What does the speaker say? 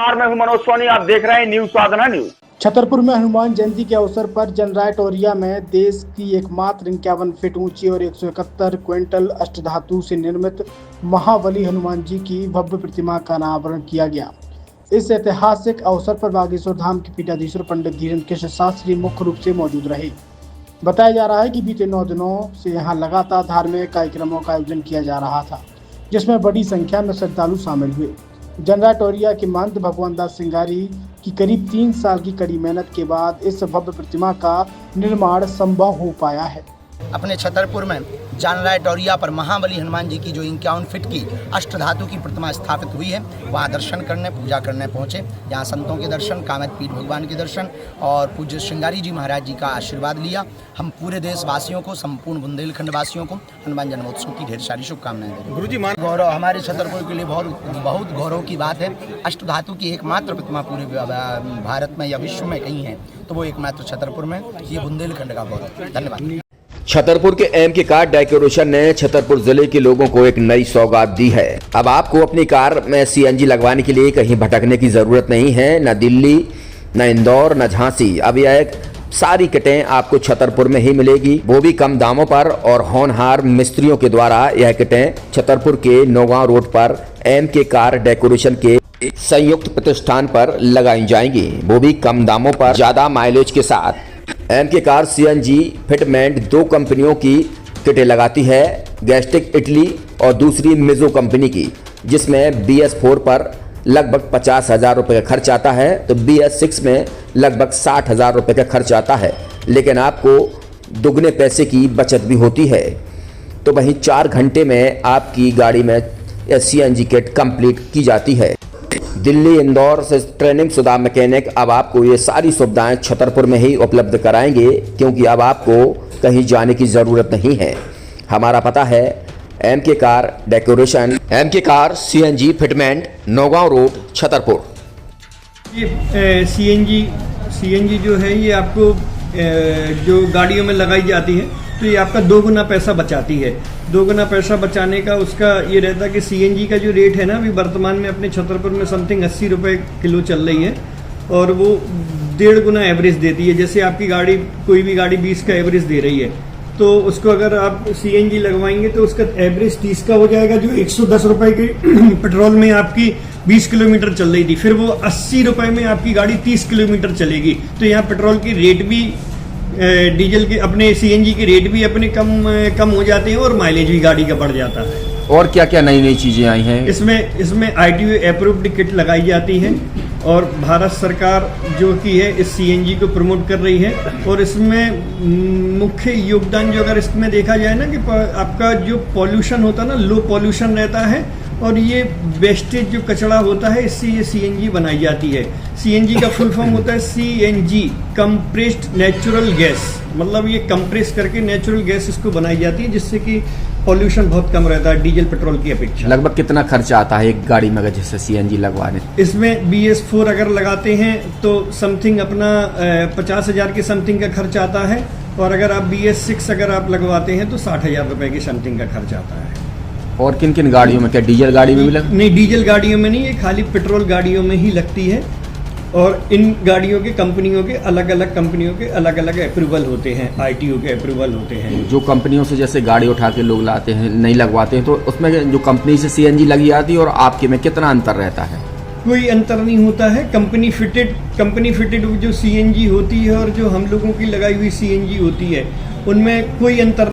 मैं हूं मनोज सोनी, आप देख रहे हैं न्यूज साधना न्यूज। छतरपुर में हनुमान जयंती के अवसर पर जनराटोरिया में देश की एकमात्र 51 फीट ऊंची और 171 क्विंटल अष्टधातु से निर्मित महाबली हनुमान जी की भव्य प्रतिमा का अनावरण किया गया। इस ऐतिहासिक अवसर पर बागेश्वर धाम के पीठाधीश्वर पंडित धीरेन्द्र कृष्ण शास्त्री मुख्य रूप से मौजूद रहे। बताया जा रहा है कि बीते 9 दिनों से यहाँ लगातार धार्मिक कार्यक्रमों का आयोजन किया जा रहा था, जिसमें बड़ी संख्या में श्रद्धालु शामिल हुए। जनराटोरिया के महंत भगवान दास सिंगारी की करीब 3 साल की कड़ी मेहनत के बाद इस भव्य प्रतिमा का निर्माण संभव हो पाया है। अपने छतरपुर में जनराटोरिया पर महाबली हनुमान जी की जो 51 फीट की अष्टधातु की प्रतिमा स्थापित हुई है, वहाँ दर्शन करने पूजा करने पहुँचे। यहाँ संतों के दर्शन, कामत पीठ भगवान के दर्शन और पूज्य श्रृंगारी जी महाराज जी का आशीर्वाद लिया। हम पूरे देशवासियों को, संपूर्ण बुंदेलखंड वासियों को हनुमान जन्मोत्सव की ढेर सारी शुभकामनाएं दें। गुरुजी गौरव हमारे छतरपुर के लिए बहुत गौरव की बात है। अष्टधातु की एकमात्र प्रतिमा पूरे भारत में या विश्व में कहीं है तो वो एकमात्र छतरपुर में, ये बुंदेलखंड का गौरव। धन्यवाद। छतरपुर के एमके कार डेकोरेशन ने छतरपुर जिले के लोगों को एक नई सौगात दी है। अब आपको अपनी कार में सीएनजी लगवाने के लिए कहीं भटकने की जरूरत नहीं है, न दिल्ली, न इंदौर, न झांसी। अब यह सारी किटें आपको छतरपुर में ही मिलेगी, वो भी कम दामों पर और होनहार मिस्त्रियों के द्वारा। यह किटें छतरपुर के नौगांव रोड पर एमके कार डेकोरेशन के संयुक्त प्रतिष्ठान पर लगाई जाएंगी, वो भी कम दामों पर, ज्यादा माइलेज के साथ। एमके कार सीएनजी फिटमेंट 2 कंपनियों की किटें लगाती है, गैस्टिक इटली और दूसरी मिजो कंपनी की, जिसमें BS4 पर लगभग 50,000 रुपये का खर्च आता है तो BS6 में लगभग 60,000 रुपये का खर्च आता है, लेकिन आपको दुगने पैसे की बचत भी होती है। तो वहीं 4 घंटे में आपकी गाड़ी में सीएनजी किट कंप्लीट की जाती है। दिल्ली, इंदौर से ट्रेनिंग शुदा मैकेनिक अब आपको ये सारी सुविधाएं छतरपुर में ही उपलब्ध कराएंगे, क्योंकि अब आपको कहीं जाने की ज़रूरत नहीं है। हमारा पता है MK car decoration, MK car CNG fitment, Naugaon road, Chhatarpur. ये सीएनजी जो है ये आपको जो गाड़ियों में लगाई जाती है तो ये आपका 2 गुना पैसा बचाती है। 2 गुना पैसा बचाने का उसका ये रहता है कि सीएनजी का जो रेट है ना, अभी वर्तमान में अपने छतरपुर में समथिंग 80 रुपये किलो चल रही है और वो 1.5 गुना एवरेज देती है। जैसे आपकी गाड़ी, कोई भी गाड़ी 20 का एवरेज दे रही है तो उसको अगर आप सीएनजी लगवाएंगे तो उसका एवरेज 30 का हो जाएगा। जो 110 रुपये की पेट्रोल में आपकी 20 किलोमीटर चल रही थी, फिर वो 80 रुपये में आपकी गाड़ी 30 किलोमीटर चलेगी। तो यहाँ पेट्रोल की रेट भी, डीजल के, अपने सीएनजी के रेट भी अपने कम हो जाते हैं और माइलेज भी गाड़ी का बढ़ जाता है। और क्या क्या नई चीजें आई हैं इसमें ITO अप्रूव्ड किट लगाई जाती है और भारत सरकार जो की है इस सीएनजी को प्रमोट कर रही है। और इसमें मुख्य योगदान जो अगर इसमें देखा जाए ना कि आपका जो पॉल्यूशन होता है ना, लो पॉल्यूशन रहता है और ये वेस्टेज जो कचरा होता है, इससे ये सीएनजी बनाई जाती है। सीएनजी का फुल फॉर्म होता है CNG, कंप्रेस्ड नेचुरल गैस, मतलब ये कंप्रेस करके नेचुरल गैस इसको बनाई जाती है, जिससे कि पॉल्यूशन बहुत कम रहता है डीजल पेट्रोल की अपेक्षा। लगभग कितना खर्चा आता है एक गाड़ी में जैसे सीएनजी लगवाने? इसमें BS4 अगर लगाते हैं तो समथिंग अपना 50,000 के समथिंग का खर्च आता है और अगर आप BS6 अगर आप लगवाते हैं तो 60,000 रुपये की समथिंग का खर्च आता है। और किन किन गाड़ियों में, क्या डीजल गाड़ी में भी लगती? नहीं, डीजल गाड़ियों में नहीं, ये खाली पेट्रोल गाड़ियों में ही लगती है। और इन गाड़ियों के कंपनियों के अलग अलग अप्रूवल होते हैं, ITO के अप्रूवल होते हैं। जो कंपनियों से जैसे गाड़ी उठा के लोग लाते हैं, नहीं लगवाते हैं, तो उसमें जो कंपनी से सीएनजी लगी जाती है और आपके में कितना अंतर रहता है? कोई अंतर नहीं होता है। कंपनी फिटेड जो सीएनजी होती है और जो हम लोगों की लगाई हुई सीएनजी होती है, उनमें कोई अंतर